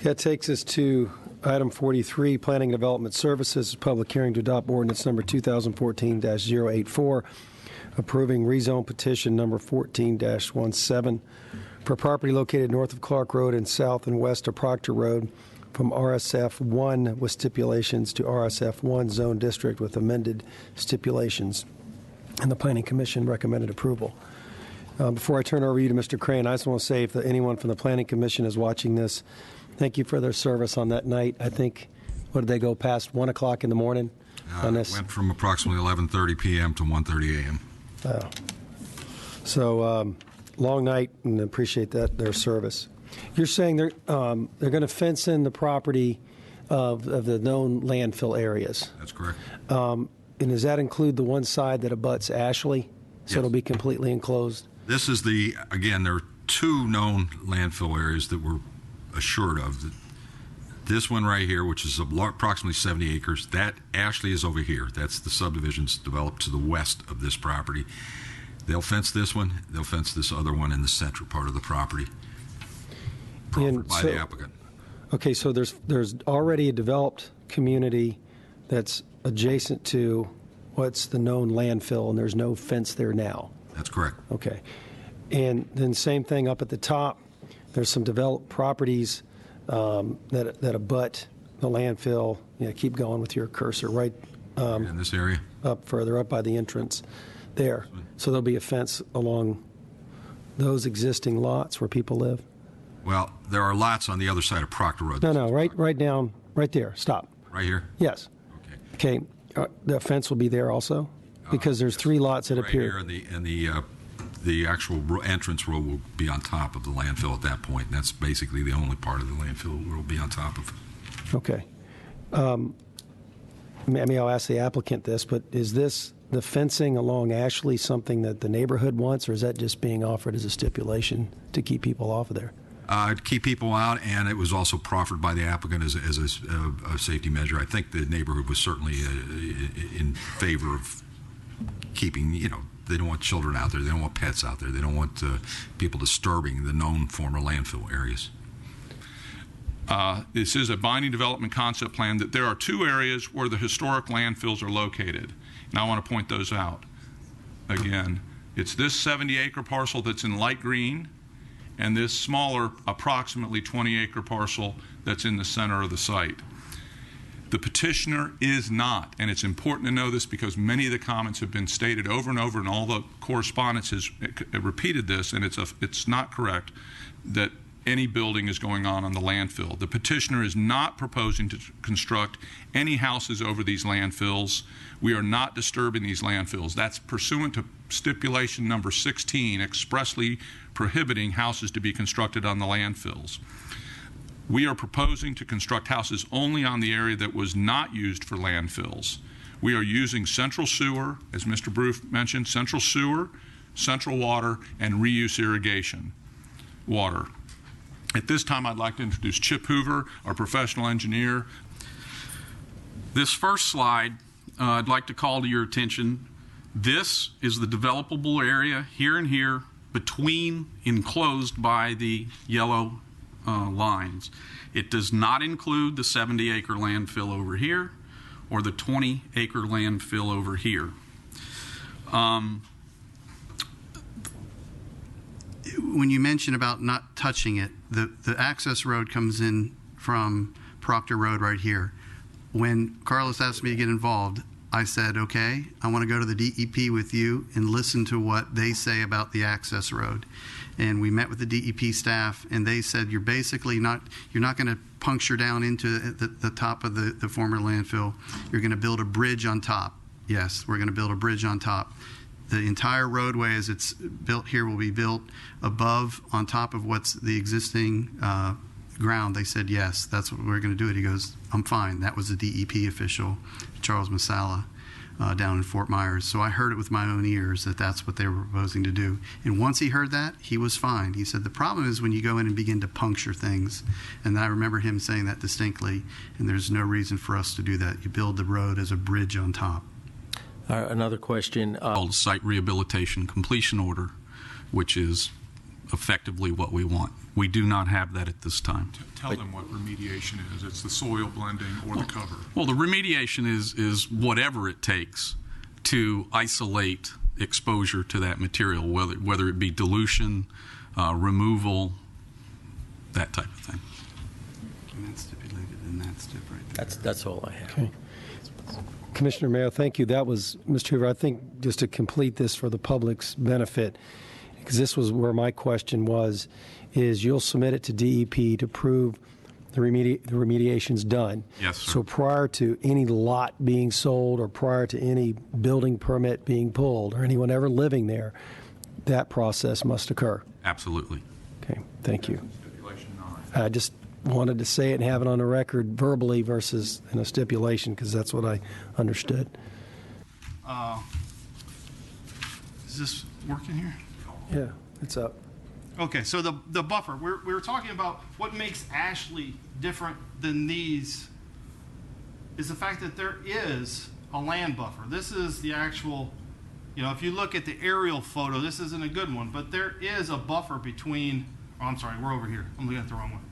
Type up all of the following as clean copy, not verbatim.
That takes us to item 43, Planning and Development Services, public hearing to adopt ordinance number 2014-084, approving rezone petition number 14-17 for property located north of Clark Road and south and west of Proctor Road from RSF 1 with stipulations to RSF 1 zone district with amended stipulations. And the Planning Commission recommended approval. Before I turn over you to Mr. Crane, I just want to say if anyone from the Planning Commission is watching this, thank you for their service on that night. I think, what did they go past 1 o'clock in the morning on this? It went from approximately 11:30 p.m. to 1:30 a.m. So long night, and appreciate their service. You're saying they're going to fence in the property of the known landfill areas. That's correct. And does that include the one side that abuts Ashley? So Yes. It'll be completely enclosed? This is again, there are two known landfill areas that we're assured of. This one right here, which is approximately 70 acres, that Ashley is over here. That's the subdivisions developed to the west of this property. They'll fence this one. They'll fence this other one in the central part of the property, proffered by the applicant. Okay, so there's already a developed community that's adjacent to what's the known landfill, and there's no fence there now. That's correct. Okay. And then same thing up at the top. There's some developed properties that abut the landfill. Keep going with your cursor right In this area? up further, up by the entrance there. So there'll be a fence along those existing lots where people live? Well, there are lots on the other side of Proctor Road. No, right down, right there. Stop. Right here? Yes. Okay. The fence will be there also? Because there's three lots that right appear. Here, and the actual entrance road will be on top of the landfill at that point. And that's basically the only part of the landfill we'll be on top of. Okay. Maybe I'll ask the applicant this, but is the fencing along Ashley something that the neighborhood wants, or is that just being offered as a stipulation to keep people off of there? To keep people out, and it was also proffered by the applicant as a safety measure. I think the neighborhood was certainly in favor of keeping, they don't want children out there, they don't want pets out there, they don't want people disturbing the known former landfill areas. This is a binding development concept plan that there are two areas where the historic landfills are located, and I want to point those out. Again, it's this 70-acre parcel that's in light green, and this smaller, approximately 20-acre parcel that's in the center of the site. The petitioner is not, and it's important to know this because many of the comments have been stated over and over, and all the correspondence has repeated this, and it's not correct, that any building is going on the landfill. The petitioner is not proposing to construct any houses over these landfills. We are not disturbing these landfills. That's pursuant to stipulation number 16, expressly prohibiting houses to be constructed on the landfills. We are proposing to construct houses only on the area that was not used for landfills. We are using central sewer, as Mr. Broof mentioned, central sewer, central water, and reuse irrigation water. At this time, I'd like to introduce Chip Hoover, our professional engineer. This first slide, I'd like to call to your attention. This is the developable area here and here between, enclosed by the yellow lines. It does not include the 70-acre landfill over here or the 20-acre landfill over here. When you mention about not touching it, the access road comes in from Proctor Road right here. When Carlos asked me to get involved, I said, okay, I want to go to the DEP with you and listen to what they say about the access road. And we met with the DEP staff, and they said you're not going to puncture down into the top of the former landfill. You're going to build a bridge on top. Yes, we're going to build a bridge on top. The entire roadway as it's built here will be built above, on top of what's the existing ground. They said, yes, that's what we're going to do it. He goes, I'm fine. That was the DEP official, Charles Masala, down in Fort Myers. So I heard it with my own ears that that's what they were proposing to do. And once he heard that, he was fine. He said, the problem is when you go in and begin to puncture things. And I remember him saying that distinctly, and there's no reason for us to do that. You build the road as a bridge on top. Another question. Called site rehabilitation completion order, which is effectively what we want. We do not have that at this time. Tell them what remediation is. It's the soil blending or the cover. Well, the remediation is whatever it takes to isolate exposure to that material, whether it be dilution, removal, that type of thing. And that's stipulated in that stip right there. That's all I have. Okay. Commissioner Mayo, thank you. That was, Mr. Hoover, I think just to complete this for the public's benefit, because this was where my question was, is you'll submit it to DEP to prove the remediation's done. Yes, sir. So prior to any lot being sold or prior to any building permit being pulled or anyone ever living there, that process must occur. Absolutely. Okay, thank you. Stipulation 9. I just wanted to say it and have it on the record verbally versus in a stipulation, because that's what I understood. Is this working here? Yeah, it's up. Okay, so the buffer, we were talking about what makes Ashley different than these is the fact that there is a land buffer. This is the actual, if you look at the aerial photo, this isn't a good one, but there is a buffer between, I'm sorry, we're over here. I'm looking at the wrong one.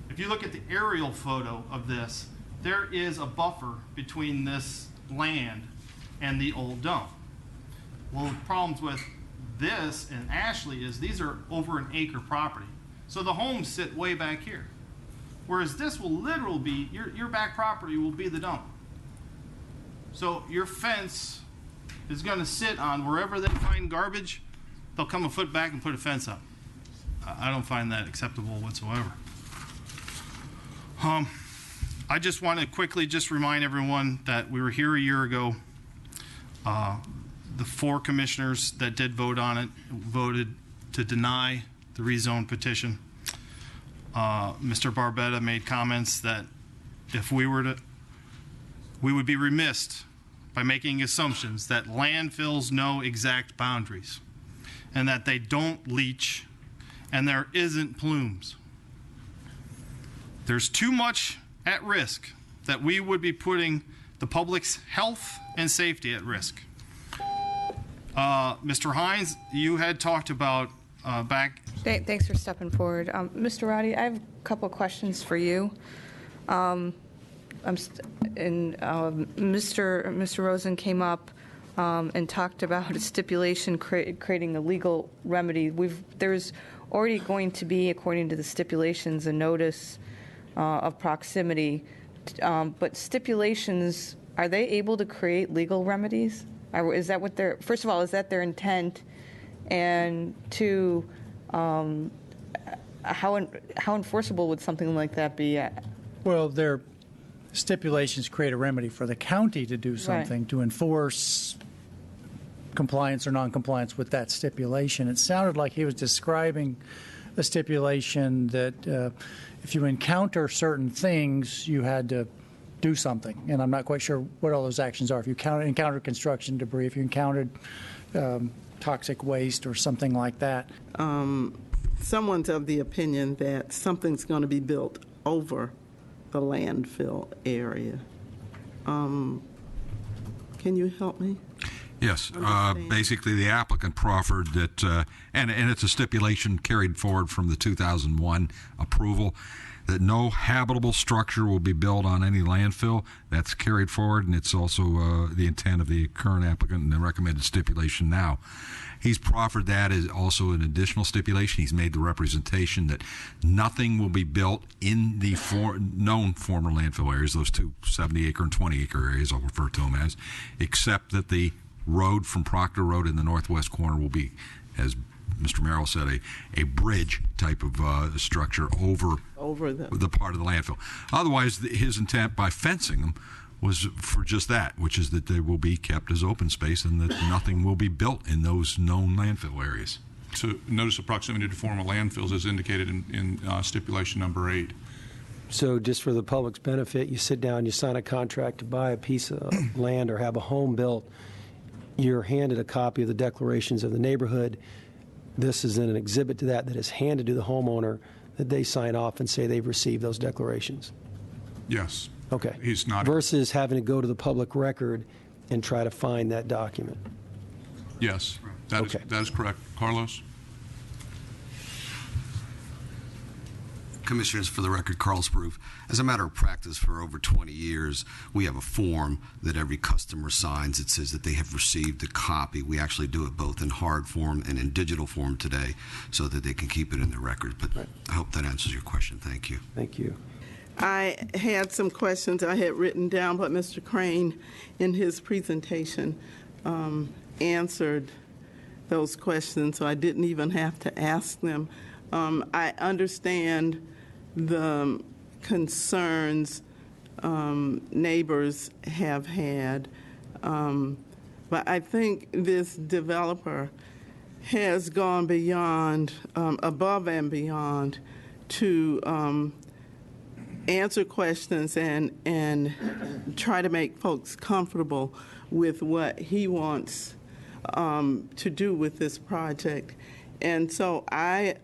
If you look at the aerial photo of this, there is a buffer between this land and the old dump. Well, the problems with this and Ashley is these are over an acre property. So the homes sit way back here. Whereas this will literally be, your back property will be the dump. So your fence is going to sit on wherever they find garbage, they'll come a foot back and put a fence up. I don't find that acceptable whatsoever. I just want to quickly just remind everyone that we were here a year ago. The 4 commissioners that did vote on it voted to deny the rezone petition. Mr. Barbetta made comments that if we would be remiss by making assumptions that landfills know exact boundaries and that they don't leach and there isn't plumes. There's too much at risk that we would be putting the public's health and safety at risk. Mr. Hines, you had talked about back. Thanks for stepping forward. Mr. Roddy, I have a couple of questions for you. Mr. Rosen came up and talked about a stipulation creating a legal remedy. There's already going to be, according to the stipulations, a notice of proximity. But stipulations, are they able to create legal remedies? Is that what first of all, is that their intent? And 2, how enforceable would something like that be? Well, their stipulations create a remedy for the county to do something, to enforce compliance or noncompliance with that stipulation. It sounded like he was describing a stipulation that if you encounter certain things, you had to do something. And I'm not quite sure what all those actions are. If you encountered construction debris, if you encountered toxic waste or something like that. Someone's of the opinion that something's going to be built over the landfill area. Can you help me? Yes. Basically, the applicant proffered that, and it's a stipulation carried forward from the 2001 approval, that no habitable structure will be built on any landfill. That's carried forward, and it's also the intent of the current applicant and the recommended stipulation now. He's proffered that as also an additional stipulation. He's made the representation that nothing will be built in the known former landfill areas, those 2 70-acre and 20-acre areas, I'll refer to them as, except that the road from Proctor Road in the northwest corner will be, as Mr. Merrill said, a bridge type of structure over the part of the landfill. Otherwise, his intent by fencing them was for just that, which is that they will be kept as open space and that nothing will be built in those known landfill areas. So notice of proximity to former landfills is indicated in stipulation number 8. So just for the public's benefit, you sit down, you sign a contract to buy a piece of land or have a home built. You're handed a copy of the declarations of the neighborhood. This is in an exhibit to that is handed to the homeowner, that they sign off and say they've received those declarations. Yes. Okay. He's not. Versus having to go to the public record and try to find that document. Yes. That is correct. Carlos? Commissioners, for the record, Carl Sproof. As a matter of practice, for over 20 years, we have a form that every customer signs. It says that they have received a copy. We actually do it both in hard form and in digital form today so that they can keep it in their record. But I hope that answers your question. Thank you. Thank you. I had some questions I had written down, but Mr. Crane, in his presentation, answered those questions, so I didn't even have to ask them. I understand the concerns neighbors have had, but I think this developer has gone beyond, above and beyond, to answer questions and try to make folks comfortable with what he wants to do with this project. And so I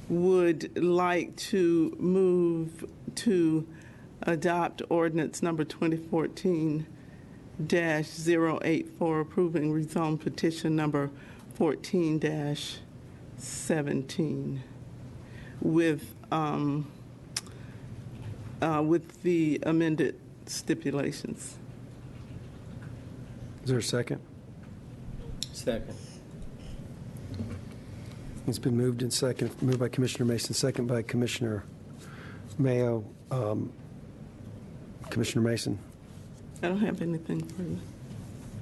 would like to move to adopt ordinance number 2014-084, approving rezone petition number 14-17 with the amended stipulations. Is there a second? Second. It's been moved by Commissioner Mason, second by Commissioner Maio. Commissioner Mason. I don't have anything further.